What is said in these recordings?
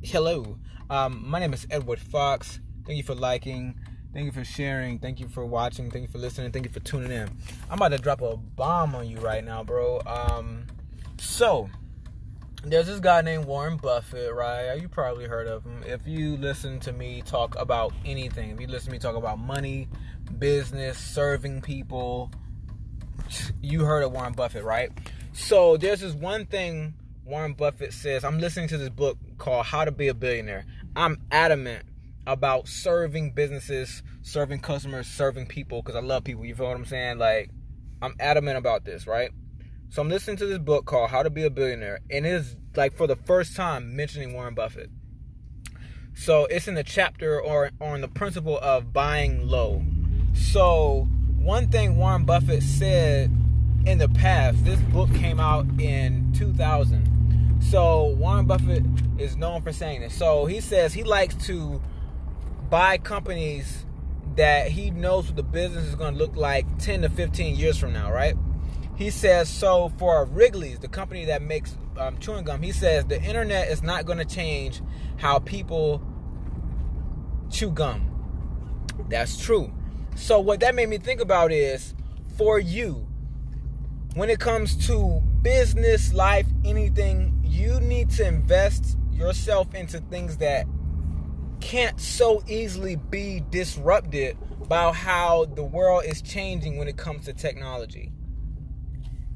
Hello, my name is Edward Fox. Thank you for liking, thank you for sharing, thank you for watching, thank you for listening, thank you for tuning in. I'm about to drop a bomb on you right now, bro. So there's this guy named Warren Buffett, right? You probably heard of him. If you listen to me talk about anything, if you listen to me talk about money, business, serving people, you heard of Warren Buffett, right? So there's this one thing Warren Buffett says. I'm listening to this book called How to Be a Billionaire. I'm adamant about serving businesses, serving customers, serving people, because I love people. You feel what I'm saying? Like, I'm adamant about this, right? So I'm listening to this book called How to Be a Billionaire, and it is like for the first time mentioning Warren Buffett. So it's in the chapter on the principle of buying low. So one thing Warren Buffett said in the past, this book came out in 2000. So Warren Buffett is known for saying this. So he says he likes to buy companies that he knows what the business is going to look like 10 to 15 years from now, right? He says, so for Wrigley's, the company that makes chewing gum, he says the internet is not going to change how people chew gum. That's true. So what that made me think about is, for you, when it comes to business, life, anything, you need to invest yourself into things that can't so easily be disrupted by how the world is changing when it comes to technology.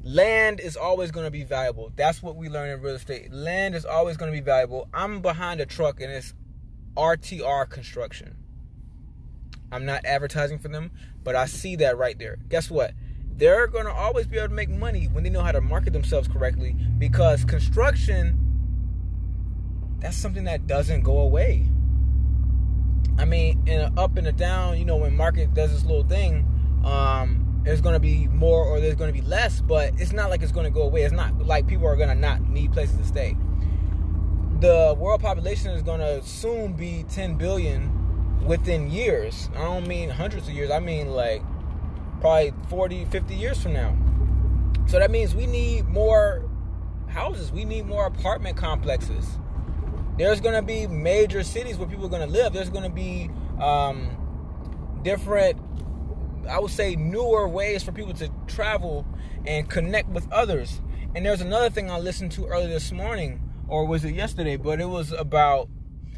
Land is always going to be valuable. That's what we learn in real estate. Land is always going to be valuable. I'm behind a truck and it's RTR Construction. I'm not advertising for them, but I see that right there. Guess what? They're going to always be able to make money when they know how to market themselves correctly, because construction, that's something that doesn't go away. I mean, in an up and a down, you know, when market does this little thing, there's going to be more or there's going to be less, but it's not like it's going to go away. It's not like people are going to not need places to stay. The world population is going to soon be 10 billion within years. I don't mean hundreds of years. I mean like probably 40, 50 years from now. So that means we need more houses. We need more apartment complexes. There's going to be major cities where people are going to live. There's going to be different, I would say, newer ways for people to travel and connect with others. And there's another thing I listened to earlier this morning, or was it yesterday? But it was about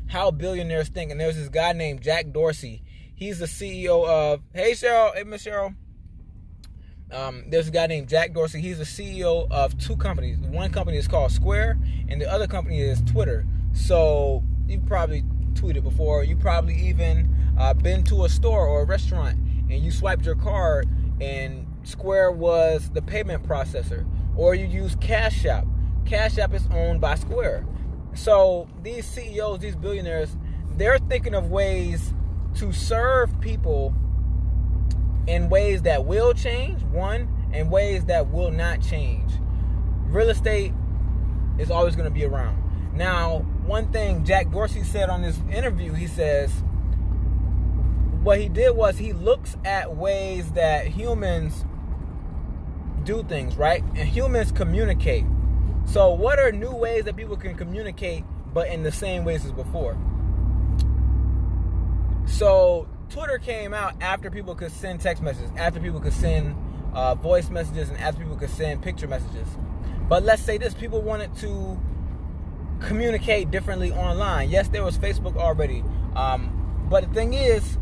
how billionaires think. And there's this guy named Jack Dorsey. He's the CEO of, hey Cheryl, hey Miss Cheryl. There's a guy named Jack Dorsey. He's the CEO of two companies. One company is called Square, and the other company is Twitter. So you've probably tweeted before. You probably even been to a store or a restaurant and you swiped your card and Square was the payment processor. Or you use Cash App. Cash App is owned by Square. So these CEOs, these billionaires, they're thinking of ways to serve people in ways that will change, one, and ways that will not change. Real estate is always going to be around. Now, one thing Jack Dorsey said on this interview, he says, what he did was he looks at ways that humans do things, right? And humans communicate. So what are new ways that people can communicate, but in the same ways as before? So Twitter came out after people could send text messages, after people could send voice messages, and after people could send picture messages. But let's say this, people wanted to communicate differently online. Yes, there was Facebook already. But the thing is,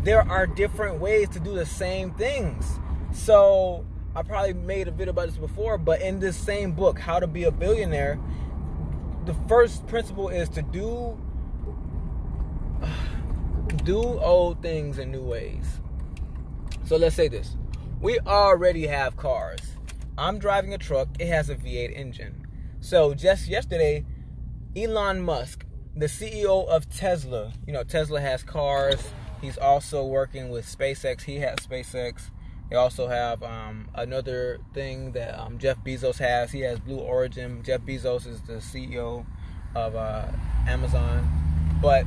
there are different ways to do the same things. So I probably made a video about this before, but in this same book, How to Be a Billionaire, the first principle is to do old things in new ways. So let's say this. We already have cars. I'm driving a truck. It has a V8 engine. So just yesterday, Elon Musk, the CEO of Tesla, you know, Tesla has cars. He's also working with SpaceX. He has SpaceX. They also have another thing that Jeff Bezos has. He has Blue Origin. Jeff Bezos is the CEO of Amazon. But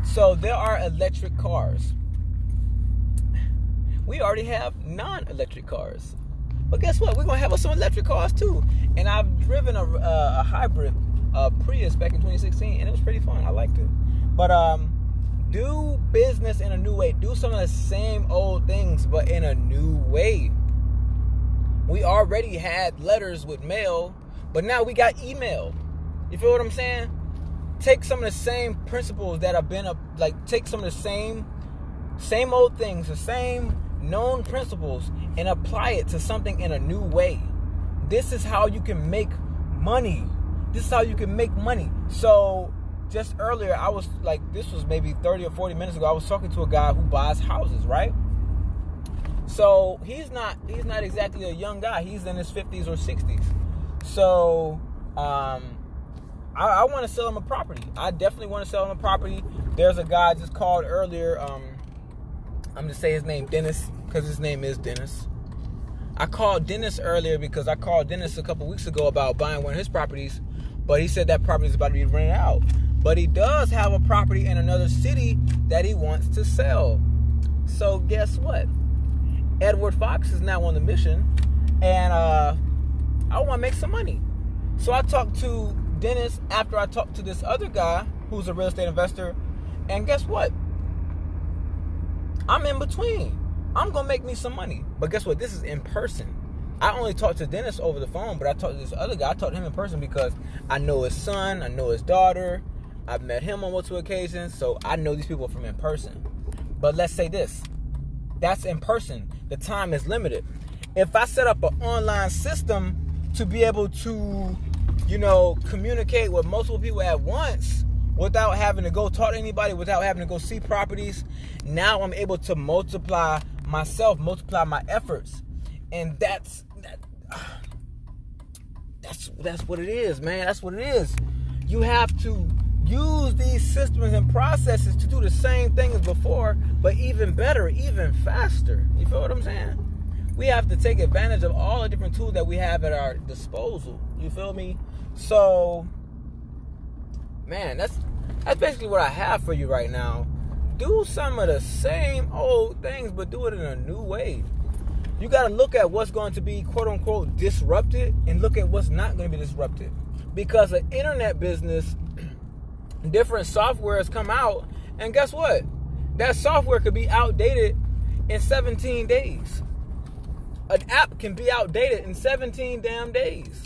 so there are electric cars. We already have non-electric cars. But guess what? We're going to have some electric cars too. And I've driven a hybrid a Prius back in 2016, and it was pretty fun. I liked it. But do business in a new way. Do some of the same old things, but in a new way. We already had letters with mail, but now we got email. You feel what I'm saying? Take some of the same principles that have been take some of the same old things, the same known principles, and apply it to something in a new way. This is how you can make money. This is how you can make money. So just earlier, I was like, this was maybe 30 or 40 minutes ago, I was talking to a guy who buys houses, right? So he's not exactly a young guy. He's in his 50s or 60s. So I want to sell him a property. I definitely want to sell him a property. There's a guy I just called earlier. I'm going to say his name, Dennis, because his name is Dennis. I called Dennis earlier because I called Dennis a couple weeks ago about buying one of his properties, but he said that property is about to be rented out. But he does have a property in another city that he wants to sell. So guess what? Edward Fox is now on the mission, and I want to make some money. So I talked to Dennis after I talked to this other guy who's a real estate investor, and guess what? I'm in between. I'm going to make me some money. But guess what? This is in person. I only talked to Dennis over the phone, but I talked to this other guy. I talked to him in person because I know his son. I know his daughter. I've met him on multiple occasions, so I know these people from in person. But let's say this. That's in person. The time is limited. If I set up an online system to be able to, communicate with multiple people at once without having to go talk to anybody, without having to go see properties, now I'm able to multiply myself, multiply my efforts. And that's what it is, man. That's what it is. You have to use these systems and processes to do the same thing as before, but even better, even faster. You feel what I'm saying? We have to take advantage of all the different tools that we have at our disposal. You feel me? So, man, that's basically what I have for you right now. Do some of the same old things, but do it in a new way. You got to look at what's going to be, quote unquote, disrupted, and look at what's not going to be disrupted. Because the internet business, different softwares come out, and guess what? That software could be outdated in 17 days. An app can be outdated in 17 damn days.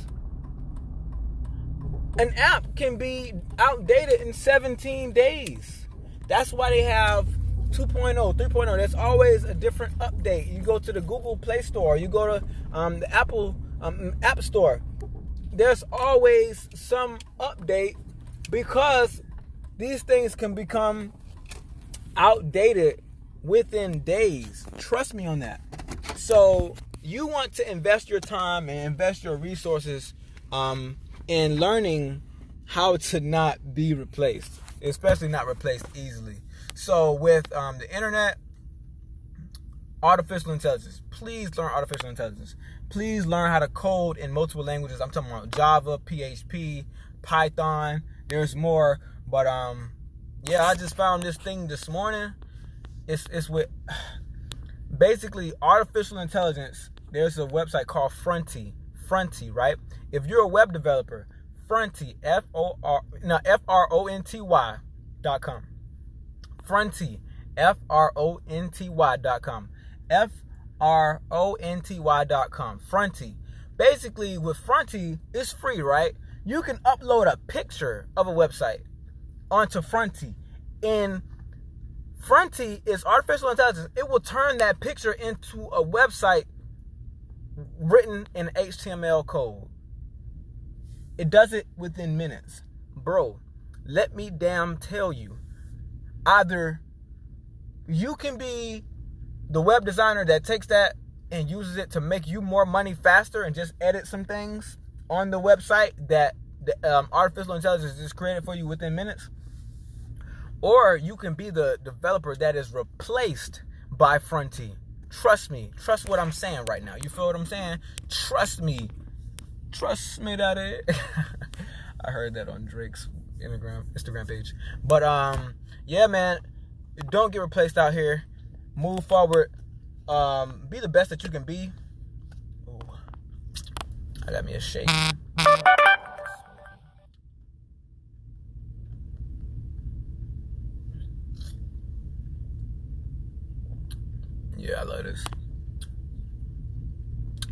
An app can be outdated in 17 days. That's why they have 2.0, 3.0. There's always a different update. You go to the Google Play Store. You go to the Apple App Store. There's always some update because these things can become outdated within days. Trust me on that. So you want to invest your time and invest your resources in learning how to not be replaced, especially not replaced easily. So with the internet, artificial intelligence. Please learn artificial intelligence. Please learn how to code in multiple languages. I'm talking about Java, PHP, Python. There's more, but yeah, I just found this thing this morning. It's with basically artificial intelligence. There's a website called Fronty, right? If you're a web developer, Fronty, FRONTY.com. Fronty, FRONTY.com. FRONTY.com. Fronty. Basically, with Fronty, it's free, right? You can upload a picture of a website onto Fronty. And Fronty is artificial intelligence. It will turn that picture into a website written in HTML code. It does it within minutes. Bro, let me damn tell you. Either you can be the web designer that takes that and uses it to make you more money faster and just edit some things on the website that the artificial intelligence just created for you within minutes. Or you can be the developer that is replaced by Fronty. Trust me. Trust what I'm saying right now. You feel what I'm saying? Trust me. Trust me, daddy. I heard that on Drake's Instagram page. But yeah, man. Don't get replaced out here. Move forward. Be the best that you can be. Ooh, I got me a shake. Yeah, I love this.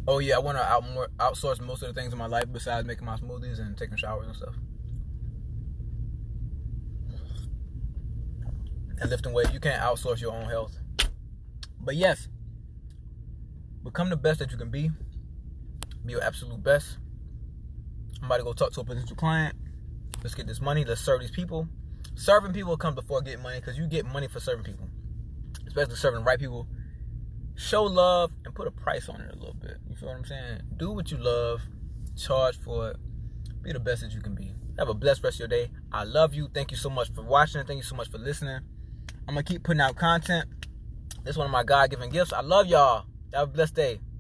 Oh yeah, I want to outsource most of the things in my life besides making my smoothies and taking showers and stuff. And lifting weights. You can't outsource your own health. But yes, become the best that you can be. Be your absolute best. I'm about to go talk to a potential client. Let's get this money. Let's serve these people. Serving people comes before getting money, because you get money for serving people, especially serving the right people. Show love and put a price on it a little bit. You feel what I'm saying? Do what you love. Charge for it. Be the best that you can be. Have a blessed rest of your day. I love you. Thank you so much for watching. Thank you so much for listening. I'm going to keep putting out content. This is one of my God-given gifts. I love y'all. Have a blessed day.